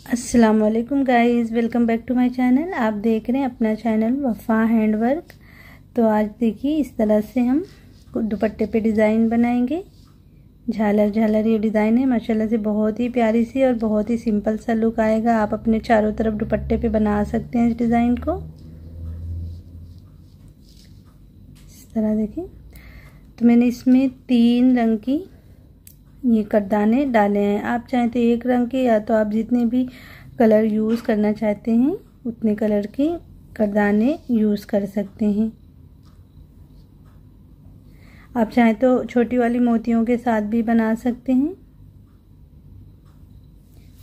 अस्सलाम वालेकुम guys, welcome back to my channel. आप देख रहे हैं अपना चैनल वफ़ा हैंडवर्क। तो आज देखिए इस तरह से हम दुपट्टे पे डिज़ाइन बनाएंगे। झालर झालर ये डिज़ाइन है, माशाल्लाह से बहुत ही प्यारी सी और बहुत ही सिंपल सा लुक आएगा। आप अपने चारों तरफ दुपट्टे पे बना सकते हैं इस डिज़ाइन को। इस तरह देखिए, तो मैंने इसमें 3 रंग की ये करदाने डाले हैं। आप चाहें तो एक रंग के, या तो आप जितने भी कलर यूज़ करना चाहते हैं उतने कलर के करदाने यूज़ कर सकते हैं। आप चाहें तो छोटी वाली मोतियों के साथ भी बना सकते हैं।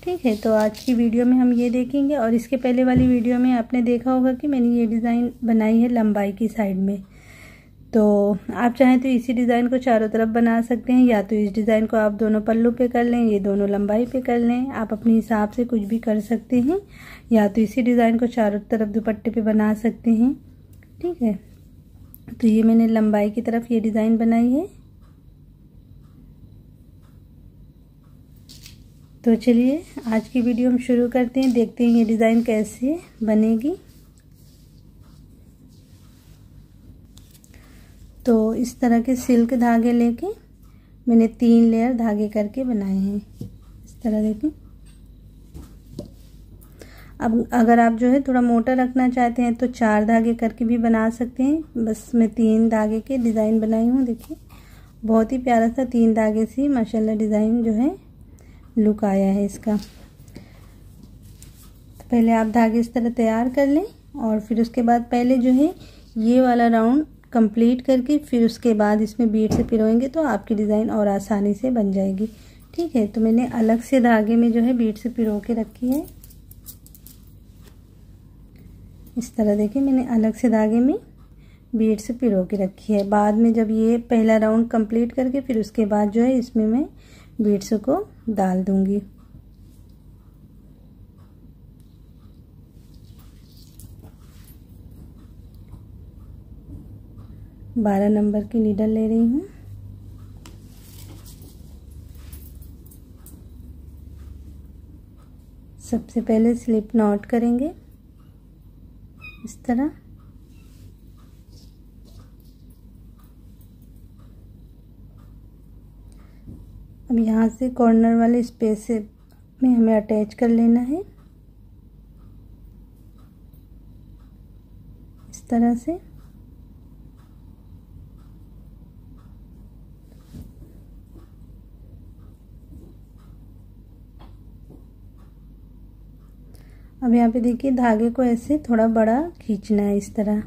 ठीक है, तो आज की वीडियो में हम ये देखेंगे। और इसके पहले वाली वीडियो में आपने देखा होगा कि मैंने ये डिज़ाइन बनाई है लंबाई की साइड में। तो आप चाहें तो इसी डिज़ाइन को चारों तरफ बना सकते हैं, या तो इस डिज़ाइन को आप दोनों पल्लू पे कर लें, ये दोनों लंबाई पे कर लें। आप अपने हिसाब से कुछ भी कर सकते हैं, या तो इसी डिज़ाइन को चारों तरफ दुपट्टे पे बना सकते हैं। ठीक है, तो ये मैंने लंबाई की तरफ ये डिज़ाइन बनाई है। तो चलिए आज की वीडियो हम शुरू करते हैं, देखते हैं ये डिज़ाइन कैसे बनेगी। तो इस तरह के सिल्क धागे लेके मैंने 3 लेयर धागे करके बनाए हैं। इस तरह देखें। अब अगर आप जो है थोड़ा मोटा रखना चाहते हैं तो 4 धागे करके भी बना सकते हैं। बस मैं 3 धागे के डिज़ाइन बनाई हूँ। देखिए बहुत ही प्यारा सा 3 धागे से माशाल्लाह डिज़ाइन जो है लुक आया है इसका। तो पहले आप धागे इस तरह तैयार कर लें, और फिर उसके बाद पहले जो है ये वाला राउंड कंप्लीट करके फिर उसके बाद इसमें बीड से पिरोएंगे तो आपकी डिज़ाइन और आसानी से बन जाएगी। ठीक है, तो मैंने अलग से धागे में जो है बीड से पिरो के रखी है। इस तरह देखिए मैंने अलग से धागे में बीड से पिरो के रखी है। बाद में जब ये पहला राउंड कंप्लीट करके फिर उसके बाद जो है इसमें मैं बीड्स को डाल दूंगी। बारह नंबर की नीडल ले रही हूँ। सबसे पहले स्लिप नॉट करेंगे इस तरह। अब यहाँ से कॉर्नर वाले स्पेस में हमें अटैच कर लेना है इस तरह से। अब यहाँ पे देखिए धागे को ऐसे थोड़ा बड़ा खींचना है इस तरह।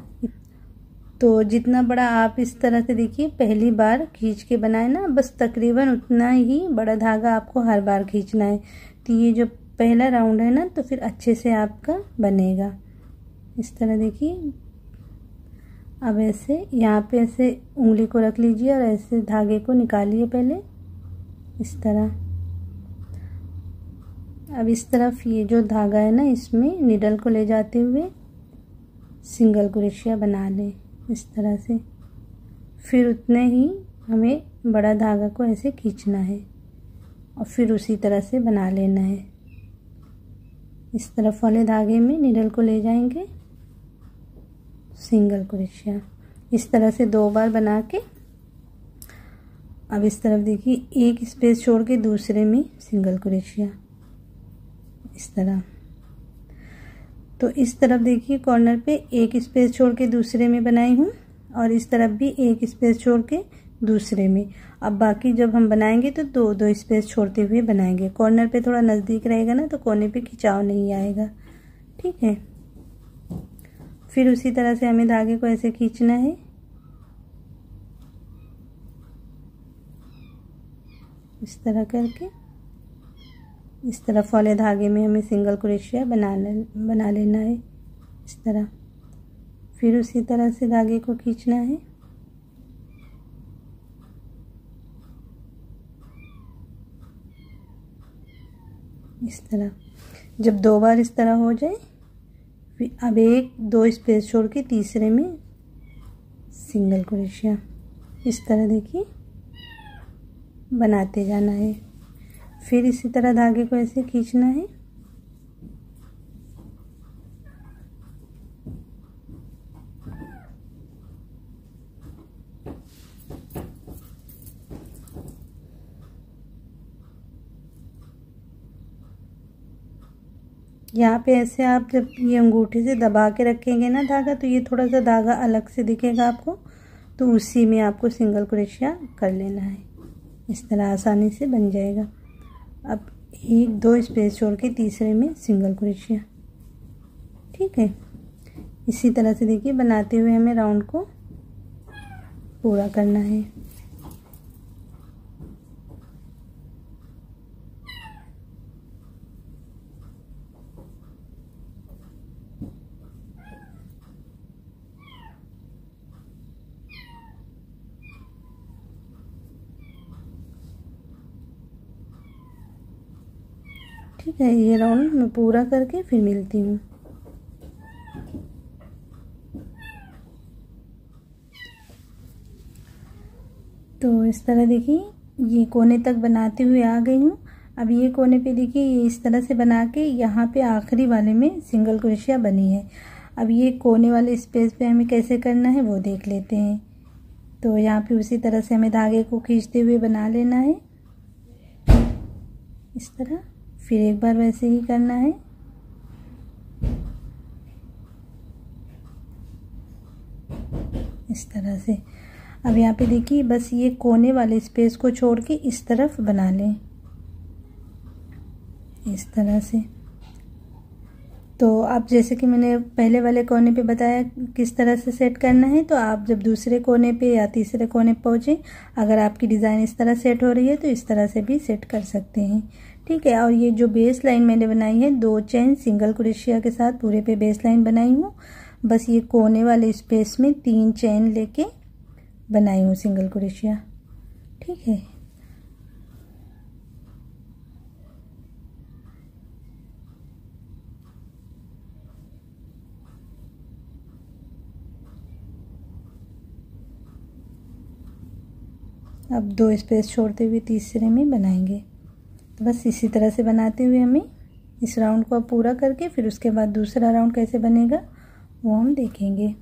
तो जितना बड़ा आप इस तरह से देखिए पहली बार खींच के बनाए ना, बस तकरीबन उतना ही बड़ा धागा आपको हर बार खींचना है। तो ये जो पहला राउंड है ना, तो फिर अच्छे से आपका बनेगा। इस तरह देखिए। अब ऐसे यहाँ पे ऐसे उंगली को रख लीजिए और ऐसे धागे को निकालिए पहले इस तरह। अब इस तरफ ये जो धागा है ना, इसमें निडल को ले जाते हुए सिंगल क्रोशिया बना लें इस तरह से। फिर उतने ही हमें बड़ा धागा को ऐसे खींचना है और फिर उसी तरह से बना लेना है। इस तरफ वाले धागे में निडल को ले जाएंगे, सिंगल क्रोशिया इस तरह से 2 बार बना के। अब इस तरफ देखिए एक स्पेस छोड़ के दूसरे में सिंगल क्रोशिया इस तरह। तो इस तरफ देखिए कॉर्नर पे एक स्पेस छोड़ के दूसरे में बनाई हूँ, और इस तरफ भी एक स्पेस छोड़ के दूसरे में। अब बाकी जब हम बनाएंगे तो 2-2 स्पेस छोड़ते हुए बनाएंगे। कॉर्नर पे थोड़ा नज़दीक रहेगा ना, तो कोने पे खिंचाव नहीं आएगा। ठीक है, फिर उसी तरह से हमें धागे को ऐसे खींचना है इस तरह करके। इस तरफ वाले धागे में हमें सिंगल क्रोशिया बना लेना है इस तरह। फिर उसी तरह से धागे को खींचना है इस तरह। जब 2 बार इस तरह हो जाए, फिर अब 1-2 स्पेस छोड़ के तीसरे में सिंगल क्रोशिया इस तरह देखिए बनाते जाना है। फिर इसी तरह धागे को ऐसे खींचना है यहाँ पे ऐसे आप जब ये अंगूठे से दबा के रखेंगे ना धागा, तो ये थोड़ा सा धागा अलग से दिखेगा आपको, तो उसी में आपको सिंगल क्रोशिया कर लेना है। इस तरह आसानी से बन जाएगा। अब 1-2 स्पेस छोड़ के तीसरे में सिंगल क्रोशिया। ठीक है, इसी तरह से देखिए बनाते हुए हमें राउंड को पूरा करना है। ठीक है, ये राउंड मैं पूरा करके फिर मिलती हूँ। तो इस तरह देखिए ये कोने तक बनाते हुए आ गई हूँ। अब ये कोने पे देखिए ये इस तरह से बना के यहाँ पे आखिरी वाले में सिंगल क्रोशिया बनी है। अब ये कोने वाले स्पेस पे हमें कैसे करना है वो देख लेते हैं। तो यहाँ पे उसी तरह से हमें धागे को खींचते हुए बना लेना है इस तरह। फिर एक बार वैसे ही करना है। इस तरह से अब यहाँ पे देखिए बस ये कोने वाले स्पेस को छोड़ के इस तरफ बना लें इस तरह से। तो आप जैसे कि मैंने पहले वाले कोने पे बताया किस तरह से सेट करना है, तो आप जब दूसरे कोने पे या तीसरे कोने पे पहुँचे, अगर आपकी डिज़ाइन इस तरह सेट हो रही है तो इस तरह से भी सेट कर सकते हैं। ठीक है, और ये जो बेस लाइन मैंने बनाई है 2 चेन सिंगल क्रोशिया के साथ पूरे पे बेस लाइन बनाई हूँ। बस ये कोने वाले स्पेस में 3 चेन लेके बनाई हूँ सिंगल क्रोशिया। ठीक है, अब 2 स्पेस छोड़ते हुए तीसरे में बनाएंगे। तो बस इसी तरह से बनाते हुए हमें इस राउंड को अब पूरा करके फिर उसके बाद दूसरा राउंड कैसे बनेगा वो हम देखेंगे।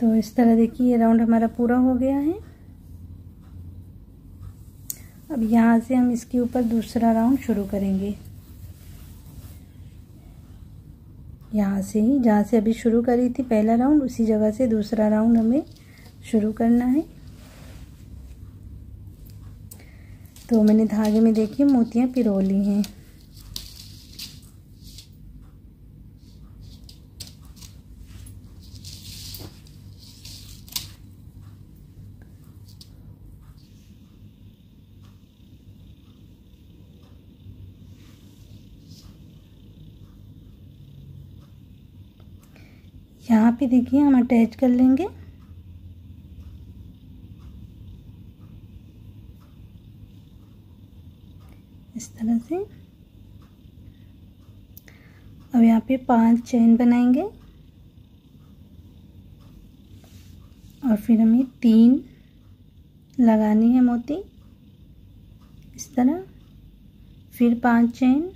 तो इस तरह देखिए ये राउंड हमारा पूरा हो गया है। अब यहाँ से हम इसके ऊपर दूसरा राउंड शुरू करेंगे। यहाँ से ही जहाँ से अभी शुरू करी थी पहला राउंड, उसी जगह से दूसरा राउंड हमें शुरू करना है। तो मैंने धागे में देखिए मोतियाँ पिरो ली हैं। यहाँ पे देखिए हम अटैच कर लेंगे। इस तरह से अब यहाँ पे 5 चेन बनाएंगे और फिर हमें 3 लगानी है मोती इस तरह, फिर 5 चेन,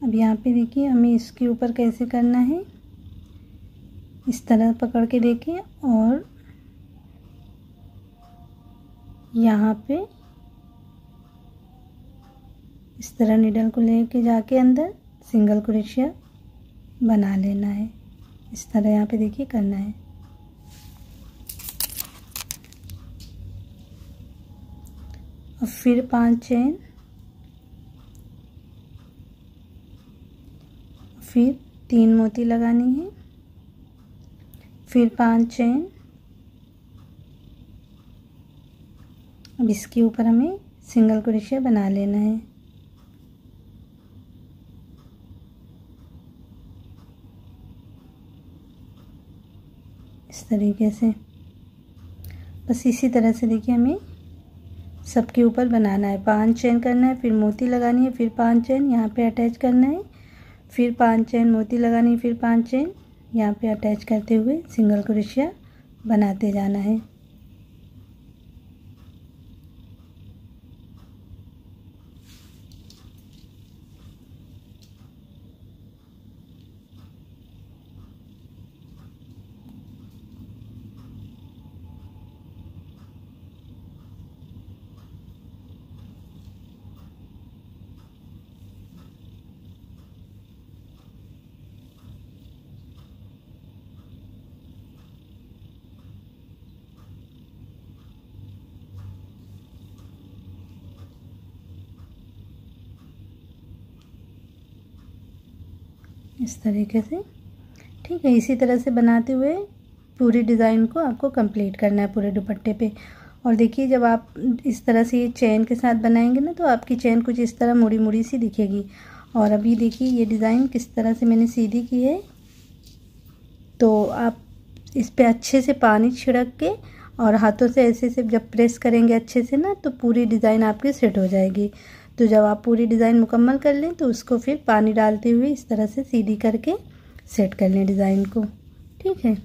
अब यहाँ पे देखिए हमें इसके ऊपर कैसे करना है, इस तरह पकड़ के देखिए और यहाँ पे इस तरह नीडल को लेके जाके अंदर सिंगल क्रोशिया बना लेना है। इस तरह यहाँ पे देखिए करना है। और फिर 5 चेन, फिर 3 मोती लगानी है, फिर 5 चेन। अब इसके ऊपर हमें सिंगल क्रोशिया बना लेना है। इस तरीके से बस इसी तरह से देखिए हमें सबके ऊपर बनाना है। 5 चेन करना है, फिर मोती लगानी है, फिर 5 चेन यहाँ पे अटैच करना है, फिर 5 चेन मोती लगानी है, फिर 5 चेन यहाँ पे अटैच करते हुए सिंगल क्रोशिया बनाते जाना है। इस तरीके से। ठीक है, इसी तरह से बनाते हुए पूरी डिज़ाइन को आपको कंप्लीट करना है पूरे दुपट्टे पे। और देखिए जब आप इस तरह से ये चेन के साथ बनाएंगे ना, तो आपकी चेन कुछ इस तरह मुड़ी मुड़ी सी दिखेगी। और अभी देखिए ये डिज़ाइन किस तरह से मैंने सीधी की है। तो आप इस पे अच्छे से पानी छिड़क के और हाथों से ऐसे से जब प्रेस करेंगे अच्छे से ना, तो पूरी डिज़ाइन आपकी सेट हो जाएगी। तो जब आप पूरी डिज़ाइन मुकम्मल कर लें तो उसको फिर पानी डालते हुए इस तरह से सीधी करके सेट कर लें डिज़ाइन को। ठीक है,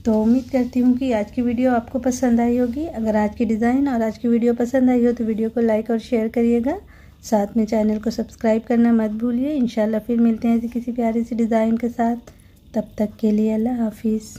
तो उम्मीद करती हूँ कि आज की वीडियो आपको पसंद आई होगी। अगर आज की डिज़ाइन और आज की वीडियो पसंद आई हो तो वीडियो को लाइक और शेयर करिएगा। साथ में चैनल को सब्सक्राइब करना मत भूलिए। इंशाल्लाह फिर मिलते हैं ऐसी किसी प्यारी सी डिज़ाइन के साथ। तब तक के लिए अल्लाह हाफिज़।